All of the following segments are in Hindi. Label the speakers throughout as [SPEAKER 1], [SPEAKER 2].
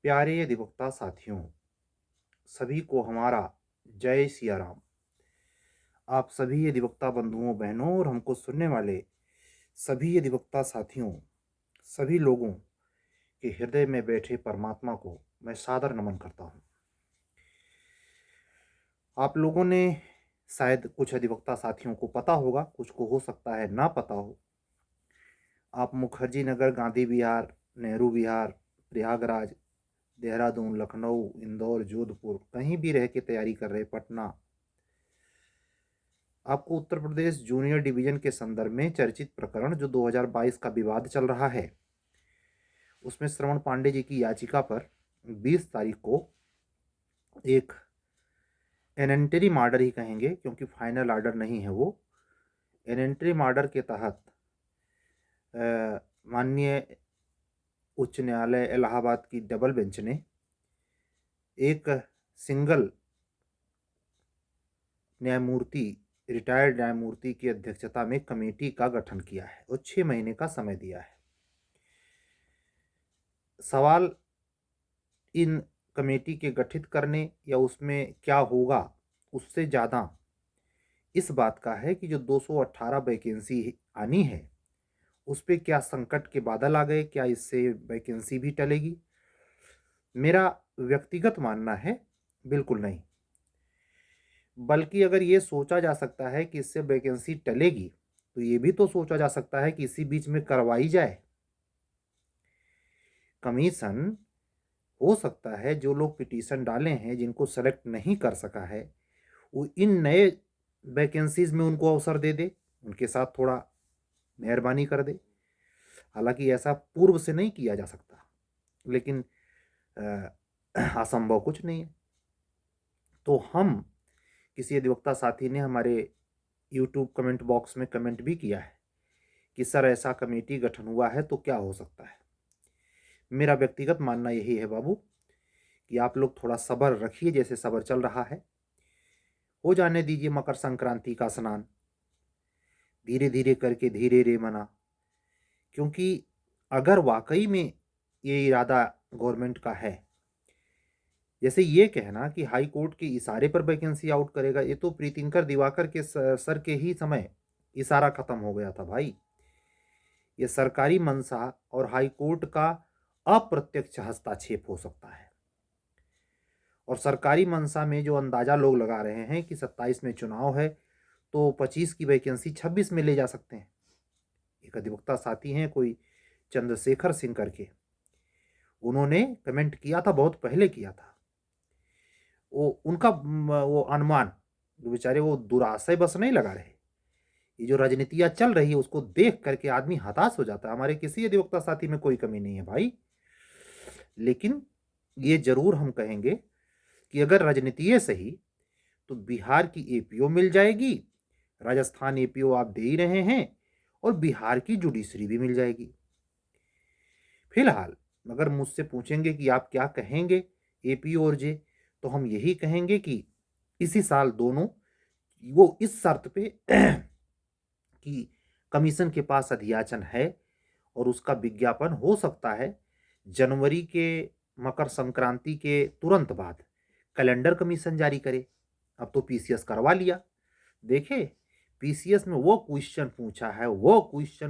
[SPEAKER 1] प्यारे अधिवक्ता साथियों, सभी को हमारा जय सिया राम। आप सभी अधिवक्ता बंधुओं बहनों और हमको सुनने वाले सभी अधिवक्ता साथियों, सभी लोगों के हृदय में बैठे परमात्मा को मैं सादर नमन करता हूँ। आप लोगों ने शायद कुछ अधिवक्ता साथियों को पता होगा, कुछ को हो सकता है ना पता हो। आप मुखर्जी नगर, गांधी विहार, नेहरू विहार, प्रयागराज, देहरादून, लखनऊ, इंदौर, जोधपुर कहीं भी रह के तैयारी कर रहे, पटना, आपको उत्तर प्रदेश जूनियर डिवीजन के संदर्भ में चर्चित प्रकरण जो 2022 का विवाद चल रहा है, उसमें श्रवण पांडे जी की याचिका पर 20 तारीख को एक एनेंटरी आर्डर ही कहेंगे क्योंकि फाइनल आर्डर नहीं है, वो एनेंटरी आर्डर के तहत माननीय उच्च न्यायालय इलाहाबाद की डबल बेंच ने एक सिंगल न्यायमूर्ति, रिटायर्ड न्यायमूर्ति की अध्यक्षता में कमेटी का गठन किया है और 6 महीने का समय दिया है। सवाल इन कमेटी के गठित करने या उसमें क्या होगा उससे ज़्यादा इस बात का है कि जो 218 वैकेंसी आनी है उस पर क्या संकट के बादल आ गए, क्या इससे वैकेंसी भी टलेगी? मेरा व्यक्तिगत मानना है बिल्कुल नहीं, बल्कि अगर ये सोचा जा सकता है कि इससे वैकेंसी टलेगी तो ये भी तो सोचा जा सकता है कि इसी बीच में करवाई जाए। कमीशन हो सकता है जो लोग पिटीशन डाले हैं, जिनको सेलेक्ट नहीं कर सका है, वो इन नए वैकेंसीज में उनको अवसर दे दे, उनके साथ थोड़ा मेहरबानी कर दे। हालांकि ऐसा पूर्व से नहीं किया जा सकता, लेकिन असंभव कुछ नहीं है। तो हम किसी अधिवक्ता साथी ने हमारे यूट्यूब कमेंट बॉक्स में कमेंट भी किया है कि सर ऐसा कमेटी गठन हुआ है तो क्या हो सकता है। मेरा व्यक्तिगत मानना यही है बाबू कि आप लोग थोड़ा सब्र रखिए, जैसे सब्र चल रहा है हो जाने दीजिए मकर संक्रांति का स्नान, धीरे धीरे करके धीरे रे मना। क्योंकि अगर वाकई में ये इरादा गवर्नमेंट का है, जैसे ये कहना कि हाई कोर्ट के इशारे पर वैकेंसी आउट करेगा, ये तो प्रीतिंकर दिवाकर के सर के ही समय इशारा खत्म हो गया था भाई। ये सरकारी मंशा और हाई कोर्ट का अप्रत्यक्ष हस्तक्षेप हो सकता है। और सरकारी मंशा में जो अंदाजा लोग लगा रहे हैं कि 27 में चुनाव है तो 25 की वैकेंसी 26 में ले जा सकते हैं। एक अधिवक्ता साथी हैं कोई चंद्रशेखर सिंह करके, उन्होंने कमेंट किया था, बहुत पहले किया था। वो उनका वो अनुमान, जो बेचारे वो दुराशय बस नहीं लगा रहे, ये जो राजनीतियाँ चल रही है उसको देख करके आदमी हताश हो जाता है। हमारे किसी अधिवक्ता साथी में कोई कमी नहीं है भाई, लेकिन ये जरूर हम कहेंगे कि अगर राजनीति सही तो बिहार की एपीओ मिल जाएगी, राजस्थान एपीओ आप दे ही रहे हैं, और बिहार की जुडिशरी भी मिल जाएगी। फिलहाल अगर मुझसे पूछेंगे कि आप क्या कहेंगे एपीओ और जे, तो हम यही कहेंगे कि इसी साल दोनों, वो इस शर्त पे कि कमीशन के पास अधियाचन है और उसका विज्ञापन हो सकता है जनवरी के मकर संक्रांति के तुरंत बाद कैलेंडर कमीशन जारी करे। अब तो पीसीएस करवा लिया, देखे पीसीएस में वो क्वेश्चन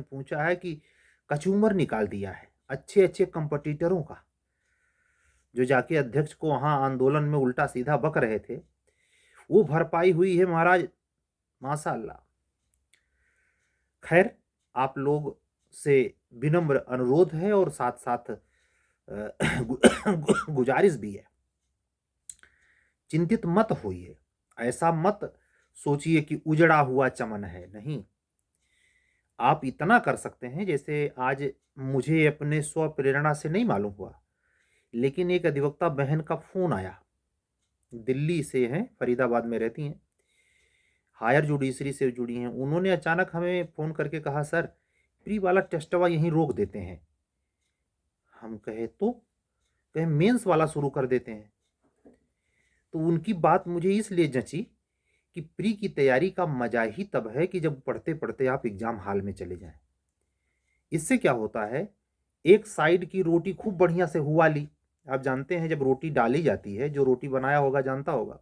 [SPEAKER 1] पूछा है कि कचूमर निकाल दिया है अच्छे अच्छे कंपटीटरों का, जो जाके अध्यक्ष को वहां आंदोलन में उल्टा सीधा बक रहे थे, वो भरपाई हुई है महाराज, माशाअल्लाह। खैर, आप लोग से विनम्र अनुरोध है और साथ साथ गुजारिश भी है, चिंतित मत होइए, ऐसा मत सोचिए कि उजड़ा हुआ चमन है, नहीं। आप इतना कर सकते हैं, जैसे आज मुझे अपने स्व प्रेरणा से नहीं मालूम हुआ, लेकिन एक अधिवक्ता बहन का फोन आया, दिल्ली से हैं, फरीदाबाद में रहती हैं, हायर जुडिशरी से जुड़ी हैं। उन्होंने अचानक हमें फ़ोन करके कहा सर प्री वाला टेस्टवा यहीं रोक देते हैं। हम कहे तो कहे मेंस वाला शुरू कर देते हैं। तो उनकी बात मुझे इसलिए जची कि प्री की तैयारी का मजा ही तब है कि जब पढ़ते पढ़ते आप एग्जाम हॉल में चले जाएं। इससे क्या होता है, एक साइड की रोटी खूब बढ़िया से हुआ ली, आप जानते हैं जब रोटी डाली जाती है, जो रोटी बनाया होगा जानता होगा,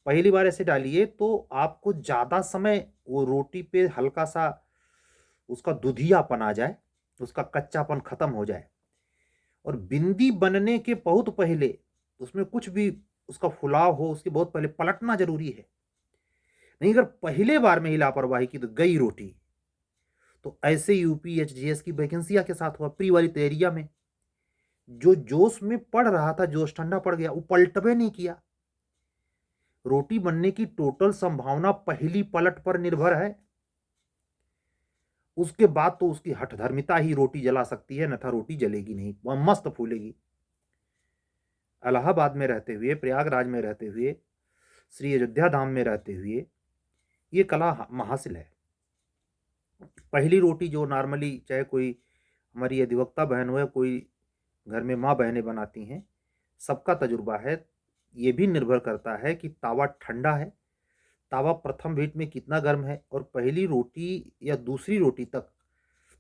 [SPEAKER 1] पहली बार ऐसे डालिए तो आपको ज़्यादा समय वो रोटी पे हल्का सा उसका दुधियापन आ जाए, उसका कच्चापन खत्म हो जाए, और बिंदी बनने के बहुत पहले उसमें कुछ भी उसका फुलाव हो, उसके बहुत पहले पलटना जरूरी है। नहीं, अगर पहले बार में ही लापरवाही की तो गई रोटी। तो ऐसे यूपी एचजीएस की वैकेंसिया के साथ हुआ प्री वाली तैयारिया में। जो जोश में पड़ रहा था, जोश ठंडा पड़ गया, वो पलटबे नहीं किया। रोटी बनने की टोटल संभावना पहली पलट पर निर्भर है। उसके बाद तो उसकी हठधर्मिता ही रोटी जला सकती है, अन्यथा रोटी जलेगी नहीं, वह मस्त फूलेगी। इलाहाबाद में रहते हुए, प्रयागराज में रहते हुए, श्री अयोध्या धाम में रहते हुए ये कला हम हासिल है। पहली रोटी जो नॉर्मली चाहे कोई हमारी अधिवक्ता बहन हो या कोई घर में माँ बहनें बनाती हैं, सबका तजुर्बा है। ये भी निर्भर करता है कि तावा ठंडा है, तावा प्रथम हीट में कितना गर्म है, और पहली रोटी या दूसरी रोटी तक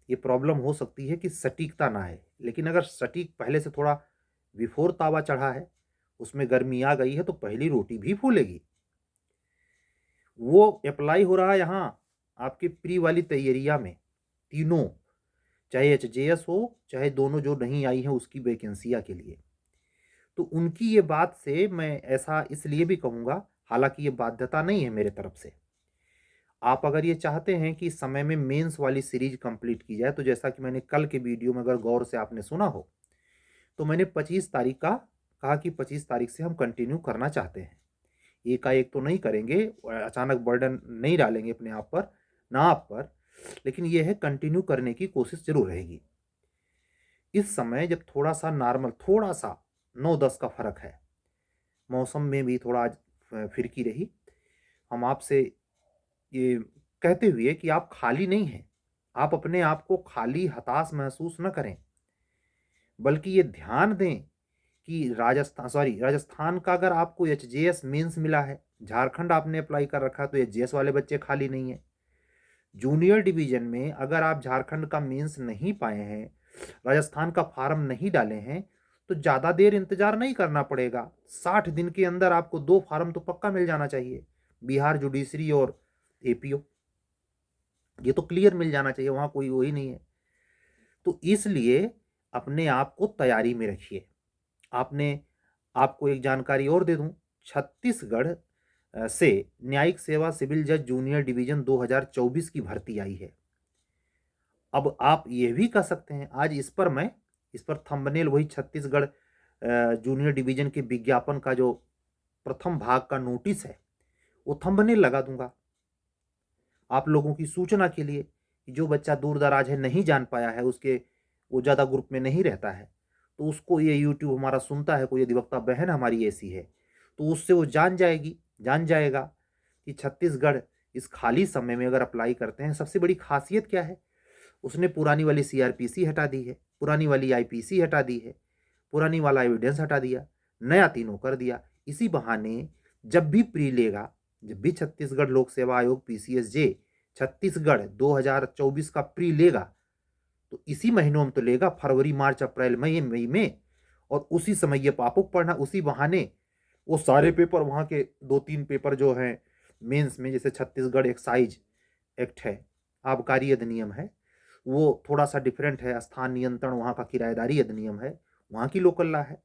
[SPEAKER 1] ये प्रॉब्लम हो सकती है कि सटीकता ना है। लेकिन अगर सटीक पहले से थोड़ा बिफोर तावा चढ़ा है, उसमें गर्मी आ गई है, तो पहली रोटी भी फूलेगी। वो अप्लाई हो रहा है यहाँ आपके प्री वाली तैयारिया में, तीनों, चाहे एचजेएस हो चाहे दोनों जो नहीं आई हैं उसकी वैकेंसिया के लिए। तो उनकी ये बात से मैं ऐसा इसलिए भी कहूँगा, हालांकि ये बाध्यता नहीं है मेरे तरफ से। आप अगर ये चाहते हैं कि समय में मेंस वाली सीरीज कंप्लीट की जाए, तो जैसा कि मैंने कल के वीडियो में अगर गौर से आपने सुना हो, तो मैंने 25 तारीख का कहा कि 25 तारीख से हम कंटिन्यू करना चाहते हैं। एकाएक तो नहीं करेंगे, अचानक बर्डन नहीं डालेंगे अपने आप पर, ना आप पर, लेकिन यह है कंटिन्यू करने की कोशिश जरूर रहेगी। इस समय जब थोड़ा सा नॉर्मल, थोड़ा सा 9-10 का फर्क है, मौसम में भी थोड़ा आज फिरकी रही, हम आपसे ये कहते हुए कि आप खाली नहीं हैं, आप अपने आप को खाली हताश महसूस न करें, बल्कि ये ध्यान दें कि राजस्थान का अगर आपको एचजेएस मेंस मिला है, झारखंड आपने अप्लाई कर रखा है, तो एचजेएस वाले बच्चे खाली नहीं है। जूनियर डिवीजन में अगर आप झारखंड का मेंस नहीं पाए हैं, राजस्थान का फार्म नहीं डाले हैं, तो ज़्यादा देर इंतजार नहीं करना पड़ेगा। 60 दिन के अंदर आपको 2 फार्म तो पक्का मिल जाना चाहिए, बिहार जुडिशरी और एपीओ, ये तो क्लियर मिल जाना चाहिए, वहाँ कोई वही नहीं है। तो इसलिए अपने आप को तैयारी में रखिए। आपने आपको एक जानकारी और दे दूं, छत्तीसगढ़ से न्यायिक सेवा सिविल जज जूनियर डिवीजन 2024 की भर्ती आई है। अब आप ये भी कह सकते हैं, आज इस पर थंबनेल वही छत्तीसगढ़ जूनियर डिवीजन के विज्ञापन का जो प्रथम भाग का नोटिस है, वो थंबनेल लगा दूंगा आप लोगों की सूचना के लिए कि जो बच्चा दूर दराज है, नहीं जान पाया है, उसके वो ज़्यादा ग्रुप में नहीं रहता है, तो उसको ये यूट्यूब हमारा सुनता है, कोई अधिवक्ता बहन हमारी ऐसी है, तो उससे वो जान जाएगा कि छत्तीसगढ़ इस खाली समय में अगर अप्लाई करते हैं, सबसे बड़ी खासियत क्या है, उसने पुरानी वाली सीआरपीसी हटा दी है, पुरानी वाली आईपीसी हटा दी है, पुरानी वाला एविडेंस हटा दिया, नया तीनों कर दिया। इसी बहाने जब भी प्री लेगा, जब भी छत्तीसगढ़ लोक सेवा आयोग पीसीएसजे छत्तीसगढ़ 2024 का प्री लेगा, तो इसी महीनों में तो लेगा, फरवरी मार्च अप्रैल मई में, और उसी समय ये पापुक पढ़ना, उसी बहाने वो सारे पेपर, वहाँ के 2-3 पेपर जो हैं मेंस में, जैसे छत्तीसगढ़ एक्साइज एक्ट है, आबकारी अधिनियम है, वो थोड़ा सा डिफरेंट है, स्थान नियंत्रण वहाँ का किराएदारी अधिनियम है, वहाँ की लोकल लॉ है।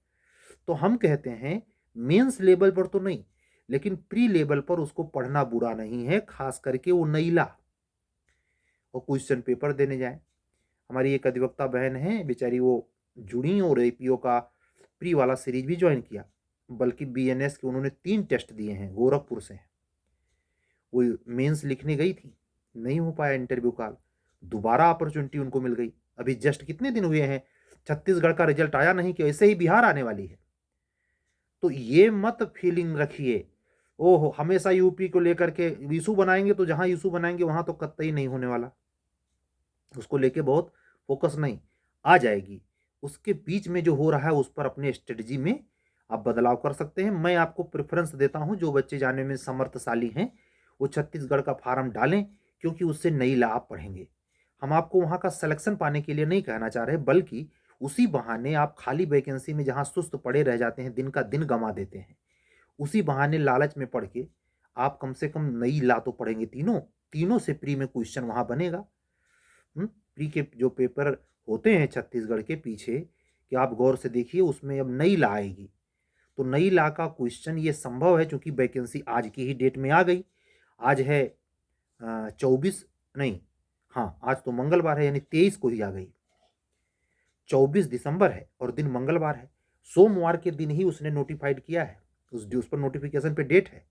[SPEAKER 1] तो हम कहते हैं मेंस लेवल पर तो नहीं, लेकिन प्री लेवल पर उसको पढ़ना बुरा नहीं है, खास करके वो नईला और क्वेश्चन पेपर देने जाए। हमारी एक अधिवक्ता बहन है बेचारी, वो जुड़ी और एपीओ का प्री वाला सीरीज भी ज्वाइन किया, बल्कि बीएनएस के उन्होंने 3 टेस्ट दिए हैं, गोरखपुर से। वो मेंस लिखने गई थी, नहीं हो पाया इंटरव्यू कॉल, दोबारा अपॉर्चुनिटी उनको मिल गई। अभी जस्ट कितने दिन हुए हैं, छत्तीसगढ़ का रिजल्ट आया नहीं कि ऐसे ही बिहार आने वाली है। तो ये मत फीलिंग रखिए, ओहो हमेशा यूपी को लेकर के इशू बनाएंगे, तो जहां इशू बनाएंगे वहां तो कतई नहीं होने वाला, उसको लेके बहुत फोकस नहीं, आ जाएगी। उसके बीच में जो हो रहा है उस पर अपने स्ट्रेटजी में आप बदलाव कर सकते हैं। मैं आपको प्रेफरेंस देता हूं, जो बच्चे जाने में समर्थशाली हैं वो छत्तीसगढ़ का फार्म डालें, क्योंकि उससे नई लाभ पढ़ेंगे। हम आपको वहां का सिलेक्शन पाने के लिए नहीं कहना चाह रहे, बल्कि उसी बहाने आप खाली वैकेंसी में जहाँ सुस्त पड़े रह जाते हैं, दिन का दिन गंवा देते हैं। उसी बहाने लालच में पड़ के आप कम से कम नई ला तो पढ़ेंगे, तीनों से प्री में क्वेश्चन वहाँ बनेगा। प्री के जो पेपर होते हैं छत्तीसगढ़ के पीछे, कि आप गौर से देखिए, उसमें अब नई ला आएगी। तो नई ला का क्वेश्चन ये संभव है, क्योंकि वैकेंसी आज की ही डेट में आ गई। आज है 24, नहीं, हाँ आज तो मंगलवार है, यानी 23 को ही आ गई। 24 दिसंबर है और दिन मंगलवार है। सोमवार के दिन ही उसने नोटिफाइड किया है, उस पर नोटिफिकेशन पे डेट है।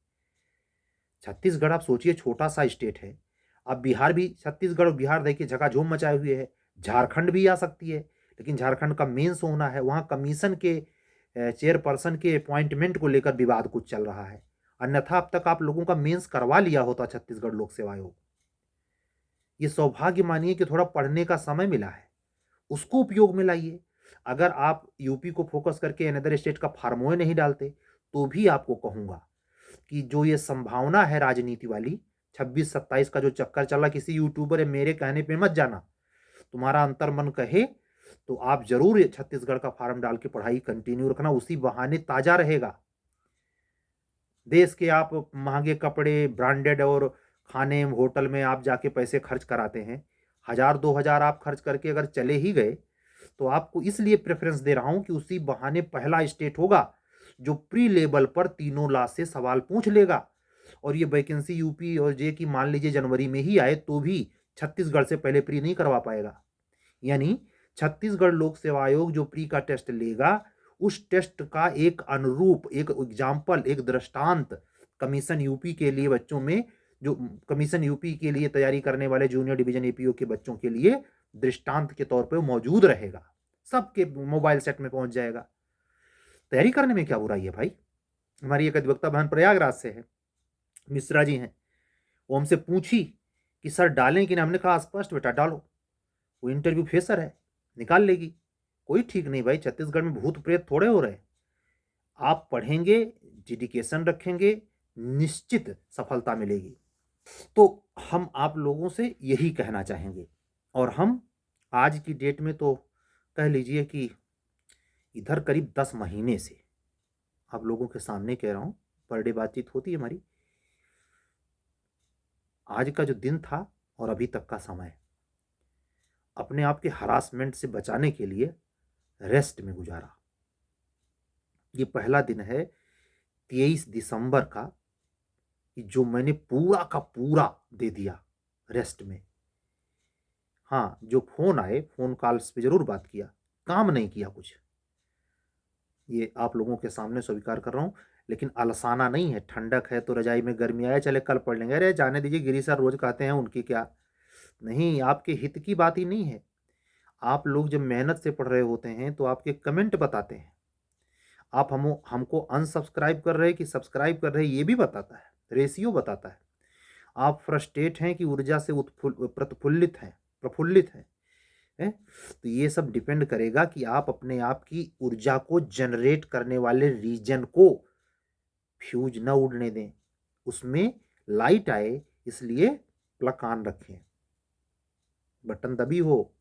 [SPEAKER 1] छत्तीसगढ़ आप सोचिए छोटा सा स्टेट है। अब बिहार भी, छत्तीसगढ़ और बिहार देखिए झकाझूम मचाए हुए है। झारखंड भी आ सकती है, लेकिन झारखंड का मेंस होना है। वहाँ कमीशन के चेयरपर्सन के अपॉइंटमेंट को लेकर विवाद कुछ चल रहा है। अन्यथा अब तक आप लोगों का मेंस करवा लिया होता छत्तीसगढ़ लोक सेवा आयोग। ये सौभाग्य मानिए कि थोड़ा पढ़ने का समय मिला है, उसको उपयोग में लाइए। अगर आप यूपी को फोकस करके अनदर स्टेट का फार्मोए नहीं डालते, तो भी आपको कहूंगा कि जो ये संभावना है राजनीति वाली, 26-27 का जो चक्कर चला, किसी यूट्यूबर है मेरे कहने पे मत जाना। तुम्हारा अंतर मन कहे तो आप जरूर ये छत्तीसगढ़ का फार्म डाल के पढ़ाई कंटिन्यू रखना, उसी बहाने ताजा रहेगा। देश के आप महंगे कपड़े, ब्रांडेड और खाने होटल में आप जाके पैसे खर्च कराते हैं, 1000-2000 आप खर्च करके अगर चले ही गए, तो आपको इसलिए प्रेफरेंस दे रहा हूं कि उसी बहाने पहला स्टेट होगा जो प्री लेवल पर तीनों ला से सवाल पूछ लेगा। और ये वैकेंसी यूपी और जे की मान लीजिए जनवरी में ही आए, तो भी छत्तीसगढ़ से पहले प्री नहीं करवा पाएगा। यानी छत्तीसगढ़ लोक सेवा आयोग जो प्री का टेस्ट लेगा, उस टेस्ट का एक अनुरूप, एक एग्जाम्पल, एक दृष्टांत कमीशन यूपी के लिए बच्चों में, जो कमीशन यूपी के लिए तैयारी करने वाले जूनियर डिवीजन एपीओ के बच्चों के लिए दृष्टांत के तौर पर मौजूद रहेगा। सबके मोबाइल सेट में पहुंच जाएगा। तैयारी करने में क्या बुराई है भाई। हमारी एक अधिवक्ता बहन प्रयागराज से है, मिश्रा जी हैं, वो हमसे पूछी कि सर डालें कि नहीं। हमने कहा स्पष्ट बेटा डालो, वो इंटरव्यू फेसर है, निकाल लेगी। कोई ठीक नहीं भाई, छत्तीसगढ़ में भूत प्रेत थोड़े हो रहे। आप पढ़ेंगे, डेडिकेशन रखेंगे, निश्चित सफलता मिलेगी। तो हम आप लोगों से यही कहना चाहेंगे। और हम आज की डेट में तो कह लीजिए कि इधर करीब 10 महीने से आप लोगों के सामने कह रहा हूं, पर डे बातचीत होती है हमारी। आज का जो दिन था और अभी तक का समय, अपने आप के हरासमेंट से बचाने के लिए रेस्ट में गुजारा। ये पहला दिन है 23 दिसंबर का, जो मैंने पूरा का पूरा दे दिया रेस्ट में। हाँ, जो फोन आए, फोन कॉल्स पे जरूर बात किया, काम नहीं किया कुछ, ये आप लोगों के सामने स्वीकार कर रहा हूं। लेकिन अलसाना नहीं है, ठंडक है तो रजाई में गर्मी आया, चले कल पढ़ लेंगे, अरे जाने दीजिए, गिरी सर रोज कहते हैं, उनकी क्या। नहीं, आपके हित की बात ही नहीं है। आप लोग जब मेहनत से पढ़ रहे होते हैं तो आपके कमेंट बताते हैं। आप हमको अनसब्सक्राइब कर रहे हैं कि सब्सक्राइब कर रहे हैं, ये भी बताता है, रेशियो बताता है। आप फ्रस्ट्रेट हैं कि ऊर्जा से प्रफुल्लित हैं, हैं? तो ये सब डिपेंड करेगा कि आप अपने आप की ऊर्जा को जनरेट करने वाले रीजन को फ्यूज न उड़ने दें, उसमें लाइट आए, इसलिए प्लग ऑन रखें। बटन दबी हो,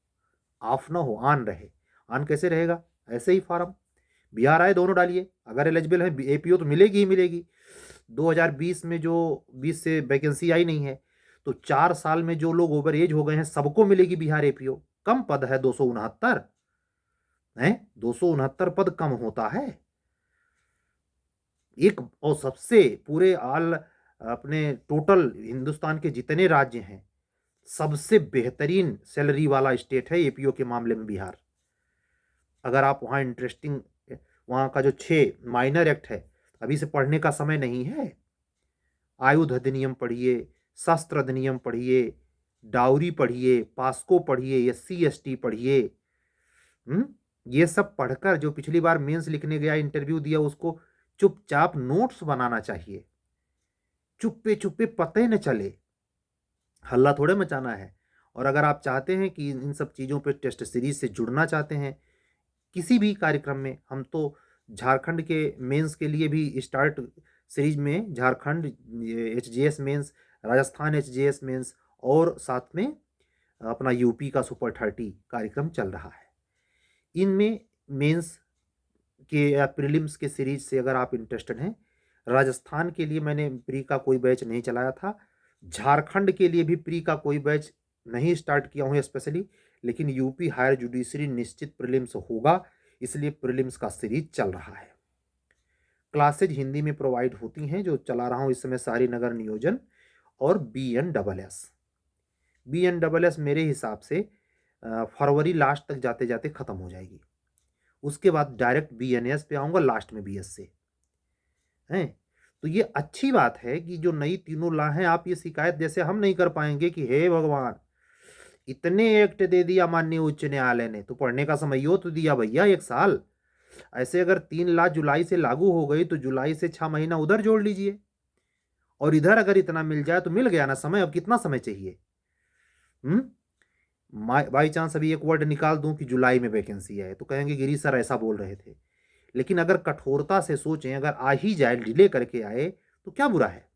[SPEAKER 1] ऑफ ना हो, ऑन रहे। ऑन कैसे रहेगा? ऐसे ही फॉर्म बिहार आए दोनों डालिए, अगर एलिजिबल है एपीओ तो मिलेगी ही मिलेगी। 2020 में जो 20 से वैकेंसी आई नहीं है, तो 4 साल में जो लोग ओवर एज हो गए हैं सबको मिलेगी बिहार एपीओ। कम पद है 269 है, 269 पद कम होता है। एक और सबसे पूरे ऑल अपने टोटल हिंदुस्तान के जितने राज्य हैं, सबसे बेहतरीन सैलरी वाला स्टेट है एपीओ के मामले में बिहार। अगर आप वहाँ इंटरेस्टिंग, वहाँ का जो 6 माइनर एक्ट है, अभी से पढ़ने का समय नहीं है। आयुध अधिनियम पढ़िए, शस्त्र अधिनियम पढ़िए, डाउरी पढ़िए, पास्को पढ़िए, एससी एसटी पढ़िए। ये सब पढ़कर जो पिछली बार मेंस लिखने गया, इंटरव्यू दिया, उसको चुपचाप नोट्स बनाना चाहिए। चुप्पे चुप्पे पते न चले, हल्ला थोड़े मचाना है। और अगर आप चाहते हैं कि इन सब चीज़ों पे टेस्ट सीरीज से जुड़ना चाहते हैं किसी भी कार्यक्रम में, हम तो झारखंड के मेंस के लिए भी स्टार्ट सीरीज में Jharkhand HGS mains, Rajasthan HGS mains और साथ में अपना यूपी का सुपर 30 कार्यक्रम चल रहा है। इनमें मेंस के या प्रीलिम्स के सीरीज से अगर आप इंटरेस्टेड हैं, राजस्थान के लिए मैंने प्री का कोई बैच नहीं चलाया था, झारखंड के लिए भी प्री का कोई बैच नहीं स्टार्ट किया हूँ स्पेशली, लेकिन यूपी हायर जुडिशरी निश्चित प्रीलिम्स होगा, इसलिए प्रीलिम्स का सीरीज चल रहा है। क्लासेज हिंदी में प्रोवाइड होती हैं, जो चला रहा हूँ इस समय शहरी नगर नियोजन और BNSS मेरे हिसाब से फरवरी लास्ट तक जाते जाते ख़त्म हो जाएगी। उसके बाद डायरेक्ट BNS पे आऊँगा, लास्ट में BS से हैं। तो ये अच्छी बात है कि जो नई तीनों ला हैं, आप ये शिकायत जैसे हम नहीं कर पाएंगे कि हे भगवान इतने एक्ट दे दिया माननीय उच्च न्यायालय ने, तो पढ़ने का समय हो तो दिया भैया 1 साल। ऐसे अगर 3 ला जुलाई से लागू हो गई तो जुलाई से 6 महीना उधर जोड़ लीजिए, और इधर अगर इतना मिल जाए तो मिल गया ना समय। अब कितना समय चाहिए? बाई चांस अभी एक वर्ड निकाल दूं कि जुलाई में वैकेंसी है, तो कहेंगे गिरी सर ऐसा बोल रहे थे। लेकिन अगर कठोरता से सोचें, अगर आ ही जाए, डिले करके आए, तो क्या बुरा है?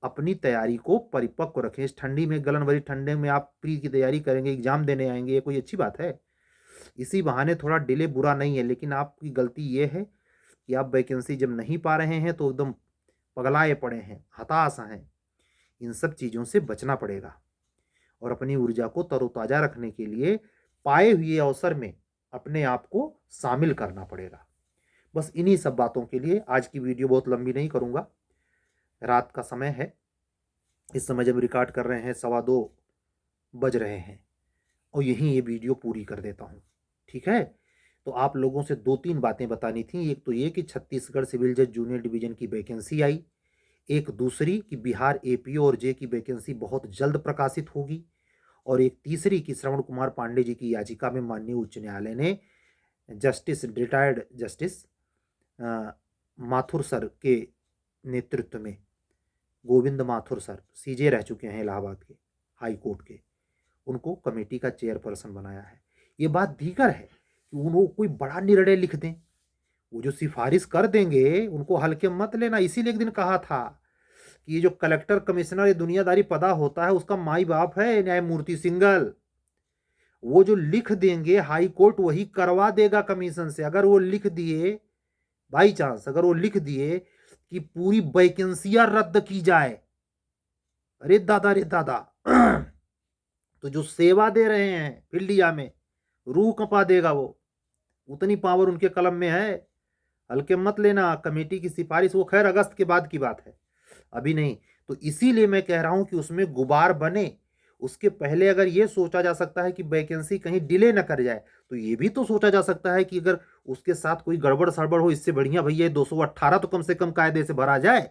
[SPEAKER 1] अपनी तैयारी को परिपक्व रखें। इस ठंडी में, गलन भरी ठंडे में आप प्री की तैयारी करेंगे, एग्जाम देने आएंगे, ये कोई अच्छी बात है? इसी बहाने थोड़ा डिले बुरा नहीं है, लेकिन आपकी गलती ये है कि आप वैकेंसी जब नहीं पा रहे हैं तो एकदम पगलाए पड़े हैं, हताश हैं। इन सब चीज़ों से बचना पड़ेगा और अपनी ऊर्जा को तरोताज़ा रखने के लिए पाए हुए अवसर में अपने आप को शामिल करना पड़ेगा। बस इन्हीं सब बातों के लिए आज की वीडियो बहुत लंबी नहीं करूँगा, रात का समय है। इस समय जब रिकॉर्ड कर रहे हैं 2:15 बज रहे हैं, और यहीं ये वीडियो पूरी कर देता हूँ, ठीक है? तो आप लोगों से 2-3 बातें बतानी थी। एक तो ये कि छत्तीसगढ़ सिविल जज जूनियर डिवीज़न की वैकेंसी आई, एक दूसरी कि बिहार APO और जे की वैकेंसी बहुत जल्द प्रकाशित होगी, और एक तीसरी कि श्रवण कुमार पांडे जी की याचिका में माननीय उच्च न्यायालय ने रिटायर्ड जस्टिस माथुर सर के नेतृत्व में, गोविंद माथुर सर CJ रह चुके हैं इलाहाबाद के हाई कोर्ट के, उनको कमेटी का चेयरपर्सन बनाया है। ये बात दीगर है कि उनको कोई बड़ा निर्णय लिख दें, वो जो सिफारिश कर देंगे उनको हल्के मत लेना। इसीलिए एक दिन कहा था कि ये जो कलेक्टर कमिश्नर ये दुनियादारी पदा होता है, उसका माई बाप है न्यायमूर्ति सिंघल। वो जो लिख देंगे हाई कोर्ट वही करवा देगा कमीशन से। अगर वो लिख दिए, बाई चांस अगर वो लिख दिए कि पूरी वैकेंसियां रद्द की जाए, अरे दादा रे दादा तो जो सेवा दे रहे हैं फील्डिया में, रूह कंपा देगा वो। उतनी पावर उनके कलम में है, हल्के मत लेना। कमेटी की सिफारिश वो खैर अगस्त के बाद की बात है, अभी नहीं। तो इसीलिए मैं कह रहा हूं कि उसमें गुबार बने, उसके पहले अगर ये सोचा जा सकता है कि वैकेंसी कहीं डिले ना कर जाए, तो ये भी तो सोचा जा सकता है कि अगर उसके साथ कोई गड़बड़ सड़बड़ हो, इससे बढ़िया भैया 218 तो कम से कम कायदे से भरा जाए।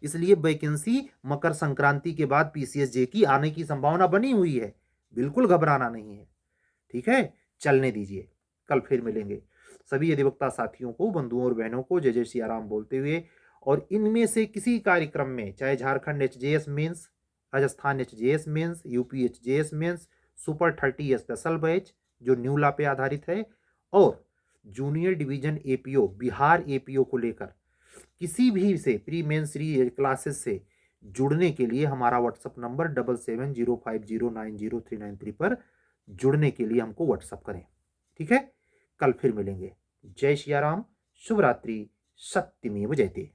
[SPEAKER 1] इसलिए वैकेंसी मकर संक्रांति के बाद PCSJ की आने की संभावना बनी हुई है, बिल्कुल घबराना नहीं है, ठीक है? चलने दीजिए, कल फिर मिलेंगे। सभी अधिवक्ता साथियों को, बंधुओं और बहनों को जय जय सियाराम बोलते हुए, और इनमें से किसी कार्यक्रम में, चाहे Jharkhand HJS mains, Rajasthan HJS mains, UP HJS mains, super 30 special batch जो न्यू लॉ पे आधारित है, और junior division APO Bihar APO को लेकर किसी भी से प्री मेंस क्लासेस से जुड़ने के लिए हमारा व्हाट्सएप नंबर 7705090393 पर जुड़ने के लिए हमको व्हाट्सएप करें, ठीक है? कल फिर मिलेंगे। जय सिया राम, शुभ रात्रि, सत्यमेव जयते।